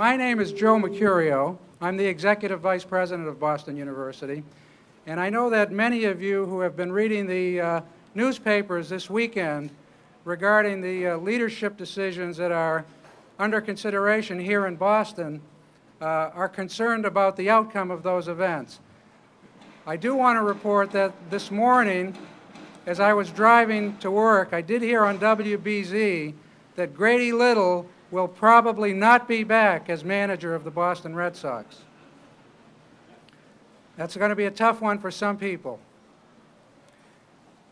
My name is Joe Mercurio. I'm the Executive Vice President of Boston University. And I know that many of you who have been reading the newspapers this weekend regarding the leadership decisions that are under consideration here in Boston are concerned about the outcome of those events. I do want to report that this morning, as I was driving to work, I did hear on WBZ that Grady Little will probably not be back as manager of the Boston Red Sox. That's going to be a tough one for some people.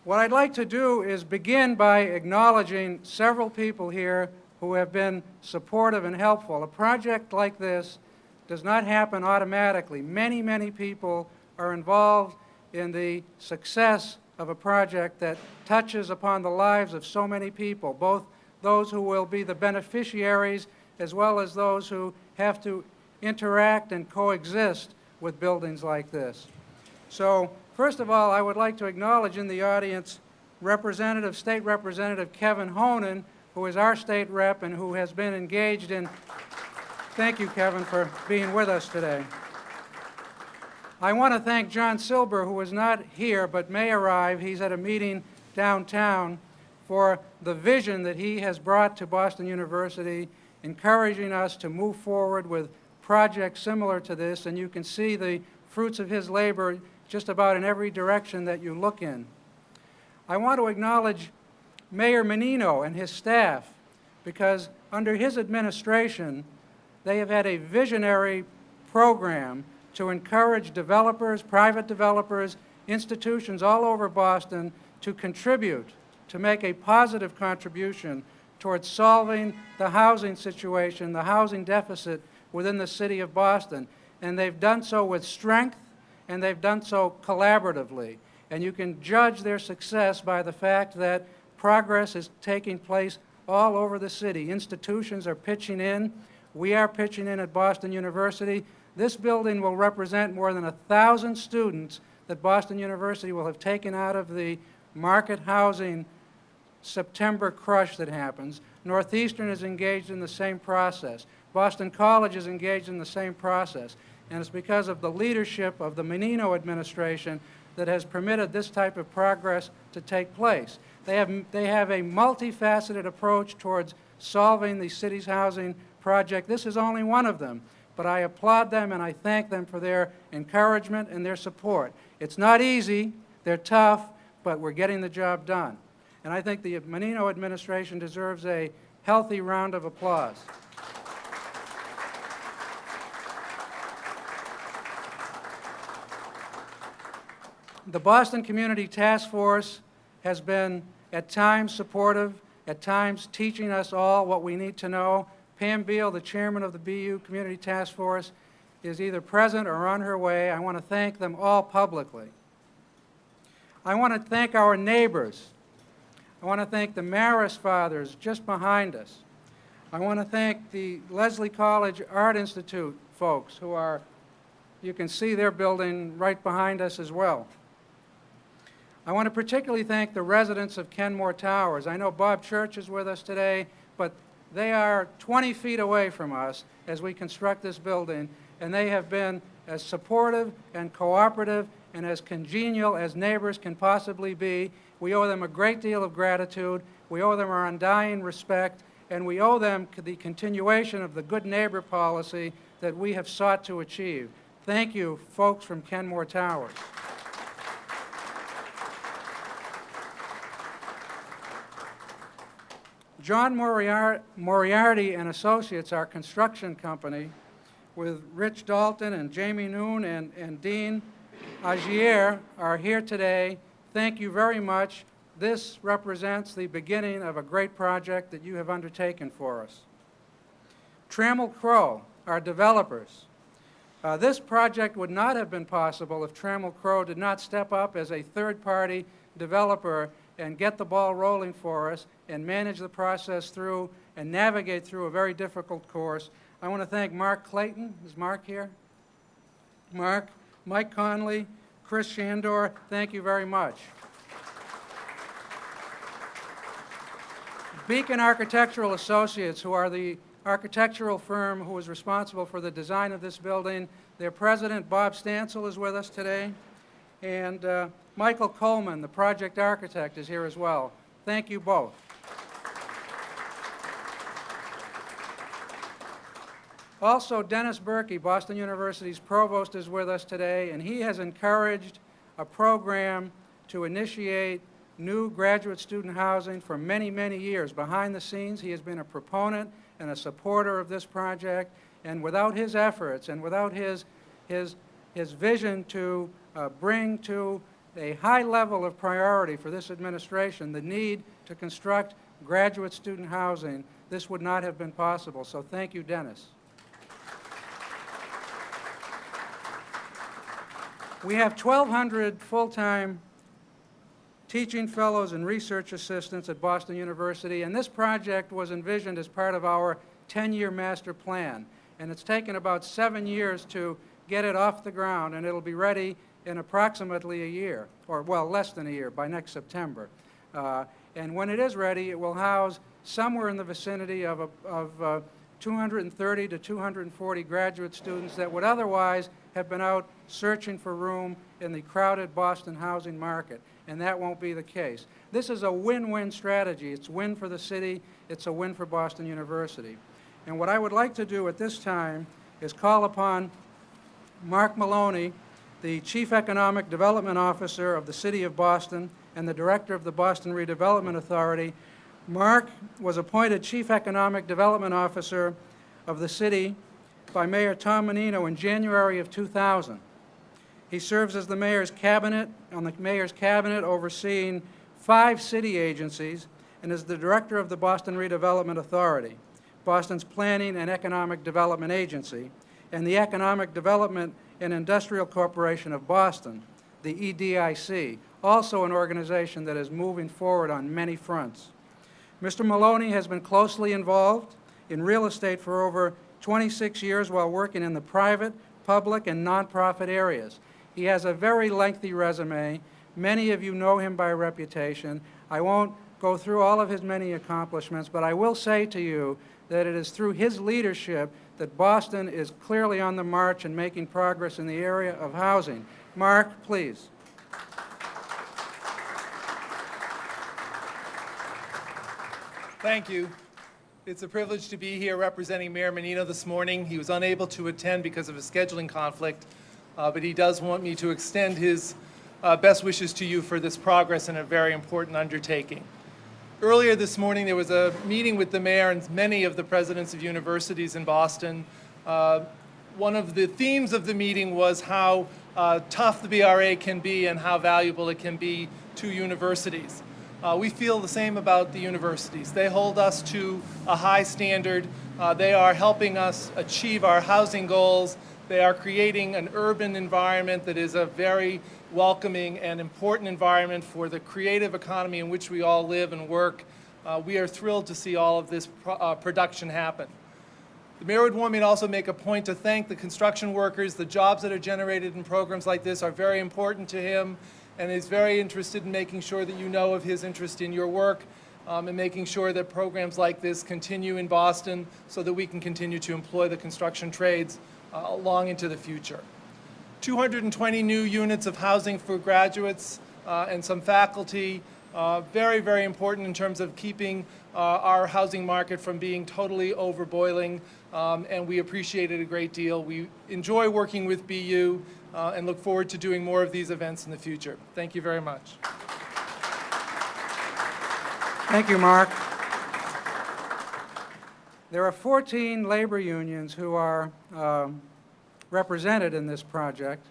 What I'd like to do is begin by acknowledging several people here who have been supportive and helpful. A project like this does not happen automatically. Many, many people are involved in the success of a project that touches upon the lives of so many people, both those who will be the beneficiaries as well as those who have to interact and coexist with buildings like this. So, first of all, I would like to acknowledge in the audience State Representative Kevin Honan, who is our state rep and who has been engaged in. Thank you, Kevin, for being with us today. I want to thank John Silber, who is not here but may arrive. He's at a meeting downtown, for the vision that he has brought to Boston University, encouraging us to move forward with projects similar to this, and you can see the fruits of his labor just about in every direction that you look in. I want to acknowledge Mayor Menino and his staff, because under his administration, they have had a visionary program to encourage developers, private developers, institutions all over Boston to contribute, to make a positive contribution towards solving the housing situation, the housing deficit within the city of Boston. And they've done so with strength, and they've done so collaboratively. And you can judge their success by the fact that progress is taking place all over the city. Institutions are pitching in. We are pitching in at Boston University. This building will represent more than 1,000 students that Boston University will have taken out of the market housing September crush that happens. Northeastern is engaged in the same process. Boston College is engaged in the same process. And it's because of the leadership of the Menino administration that has permitted this type of progress to take place. They have a multifaceted approach towards solving the city's housing project. This is only one of them, but I applaud them and I thank them for their encouragement and their support. It's not easy, they're tough, but we're getting the job done. And I think the Menino administration deserves a healthy round of applause. The Boston Community Task Force has been at times supportive, at times teaching us all what we need to know. Pam Beal, the chairman of the BU Community Task Force, is either present or on her way. I want to thank them all publicly. I want to thank our neighbors. I want to thank the Maris fathers just behind us. I want to thank the Lesley College Art Institute folks who are, you can see their building right behind us as well. I want to particularly thank the residents of Kenmore Towers. I know Bob Church is with us today, but they are 20 feet away from us as we construct this building, and they have been as supportive and cooperative and as congenial as neighbors can possibly be. We owe them a great deal of gratitude. We owe them our undying respect, and we owe them the continuation of the good neighbor policy that we have sought to achieve. Thank you, folks from Kenmore Towers. John Moriarty and Associates, our construction company, with Rich Dalton and Jamie Noon and Dean Agier, are here today. Thank you very much. This represents the beginning of a great project that you have undertaken for us. Trammell Crow, our developers. This project would not have been possible if Trammell Crow did not step up as a third-party developer and get the ball rolling for us and manage the process through and navigate through a very difficult course. I want to thank Mark Clayton. Is Mark here? Mark, Mike Conley, Chris Shandor, thank you very much. Beacon Architectural Associates, who are architectural firm who was responsible for the design of this building. Their president, Bob Stansel, is with us today. And Michael Coleman, the project architect, is here as well. Thank you both. Also, Dennis Berkey, Boston University's provost, is with us today, and he has encouraged a program to initiate new graduate student housing for many, many years. Behind the scenes, he has been a proponent and a supporter of this project, and without his efforts and without his vision to bring to a high level of priority for this administration the need to construct graduate student housing, this would not have been possible. So thank you, Dennis. We have 1,200 full-time teaching fellows and research assistants at Boston University, and this project was envisioned as part of our 10-year master plan. And it's taken about 7 years to get it off the ground, and it'll be ready in approximately a year, or well, less than a year, by next September. And when it is ready, it will house somewhere in the vicinity of 230 to 240 graduate students that would otherwise have been out searching for room in the crowded Boston housing market, and that won't be the case. This is a win-win strategy. It's a win for the city. It's a win for Boston University. And what I would like to do at this time is call upon Mark Maloney, the Chief Economic Development Officer of the City of Boston and the Director of the Boston Redevelopment Authority. Mark was appointed Chief Economic Development Officer of the city by Mayor Tom Menino in January of 2000. He serves as the mayor's cabinet, on the mayor's cabinet, overseeing 5 city agencies, and is the director of the Boston Redevelopment Authority, Boston's Planning and Economic Development Agency, and the Economic Development and Industrial Corporation of Boston, the EDIC, also an organization that is moving forward on many fronts. Mr. Maloney has been closely involved in real estate for over 26 years while working in the private, public, and nonprofit areas. He has a very lengthy resume. Many of you know him by reputation. I won't go through all of his many accomplishments, but I will say to you that it is through his leadership that Boston is clearly on the march and making progress in the area of housing. Mark, please. Thank you. It's a privilege to be here representing Mayor Menino this morning. He was unable to attend because of a scheduling conflict, but he does want me to extend his best wishes to you for this progress in a very important undertaking. Earlier this morning, there was a meeting with the mayor and many of the presidents of universities in Boston. One of the themes of the meeting was how tough the BRA can be and how valuable it can be to universities. We feel the same about the universities. They hold us to a high standard. They are helping us achieve our housing goals. They are creating an urban environment that is a very welcoming and important environment for the creative economy in which we all live and work. We are thrilled to see all of this production happen. The mayor would want me to also make a point to thank the construction workers. The jobs that are generated in programs like this are very important to him, and is very interested in making sure that you know of his interest in your work and making sure that programs like this continue in Boston so that we can continue to employ the construction trades long into the future. 220 new units of housing for graduates and some faculty. Very, very important in terms of keeping our housing market from being totally overboiling, and we appreciate it a great deal. We enjoy working with BU and look forward to doing more of these events in the future. Thank you very much. Thank you, Mark. There are 14 labor unions who are represented in this project,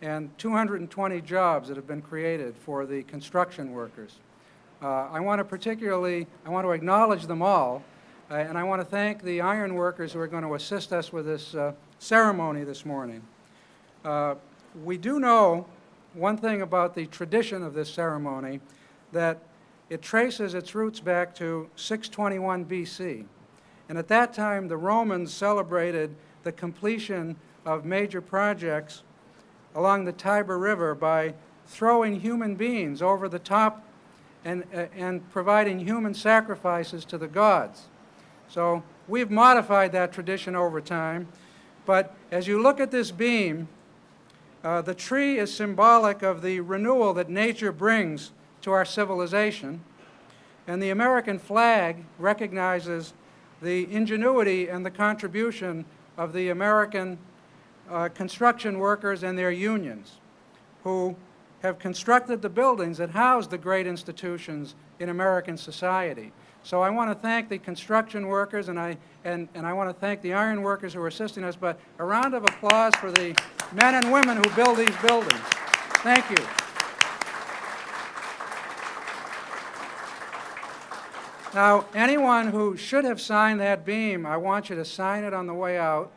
and 220 jobs that have been created for the construction workers. I want to acknowledge them all, and I want to thank the iron workers who are going to assist us with this ceremony this morning. We do know one thing about the tradition of this ceremony, that it traces its roots back to 621 BC. And at that time, the Romans celebrated the completion of major projects along the Tiber River by throwing human beings over the top and providing human sacrifices to the gods. So we've modified that tradition over time. But as you look at this beam, the tree is symbolic of the renewal that nature brings to our civilization. And the American flag recognizes the ingenuity and the contribution of the American construction workers and their unions, who have constructed the buildings that house the great institutions in American society. So I want to thank the construction workers, and I want to thank the iron workers who are assisting us, but a round of applause for the men and women who build these buildings. Thank you. Now, anyone who should have signed that beam, I want you to sign it on the way out.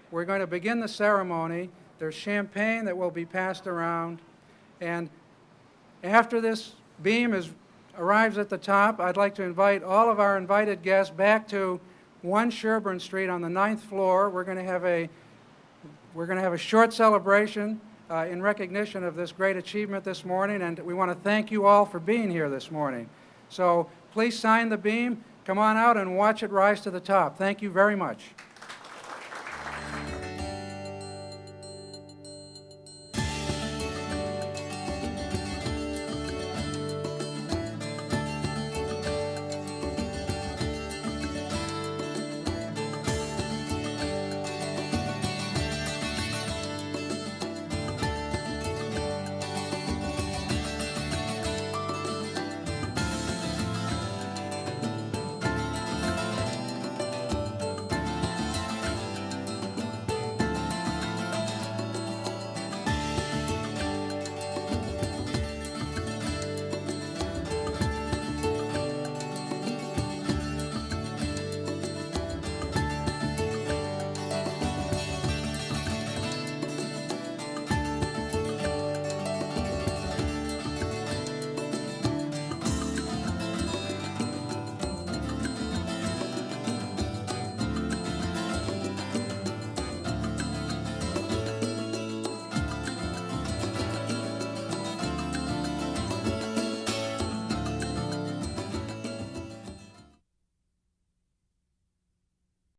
We're going to begin the ceremony. There's champagne that will be passed around. And after this beam arrives at the top, I'd like to invite all of our invited guests back to 1 Sherburne Street on the 9th floor. We're going to have a short celebration in recognition of this great achievement this morning, and we want to thank you all for being here this morning. So please sign the beam, come on out and watch it rise to the top. Thank you very much.